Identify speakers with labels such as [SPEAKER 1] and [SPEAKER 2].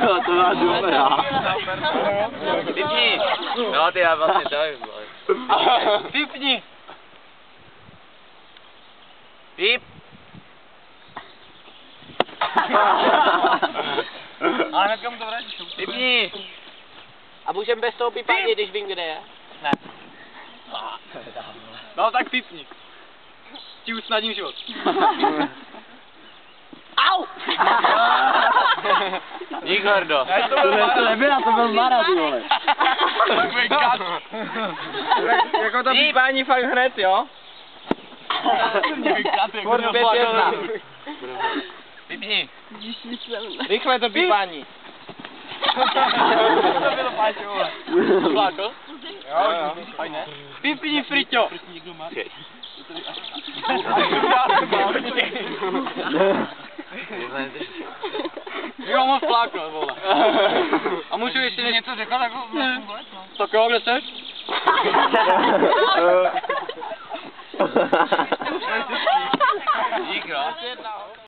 [SPEAKER 1] Jo, to má dobrá.
[SPEAKER 2] Vypni! No, ty já vlastně dávím, vole. Vypni! Vyp!
[SPEAKER 3] Ale hnedka mu to vrátíš.
[SPEAKER 2] Vypni!
[SPEAKER 4] A můžem bez toho pípání, když vím, kde je?
[SPEAKER 3] Ne. No tak pípni. Ti usnadním život.
[SPEAKER 4] Au!
[SPEAKER 2] Dík, Hordo.
[SPEAKER 1] To nebyla, to byl Mara, ty vole.
[SPEAKER 3] Jako to pípání fakt hned, jo? Furt 5-1.
[SPEAKER 2] Vypni!
[SPEAKER 3] Rychle to pípání. To bylo páče, vole. Plákl? Jo, fajné. Pípni, Friťo. Jo, moc plákl, vole. A můžu ještě něco řekl, jako... Tak jo, kde seš?
[SPEAKER 2] Dík, no.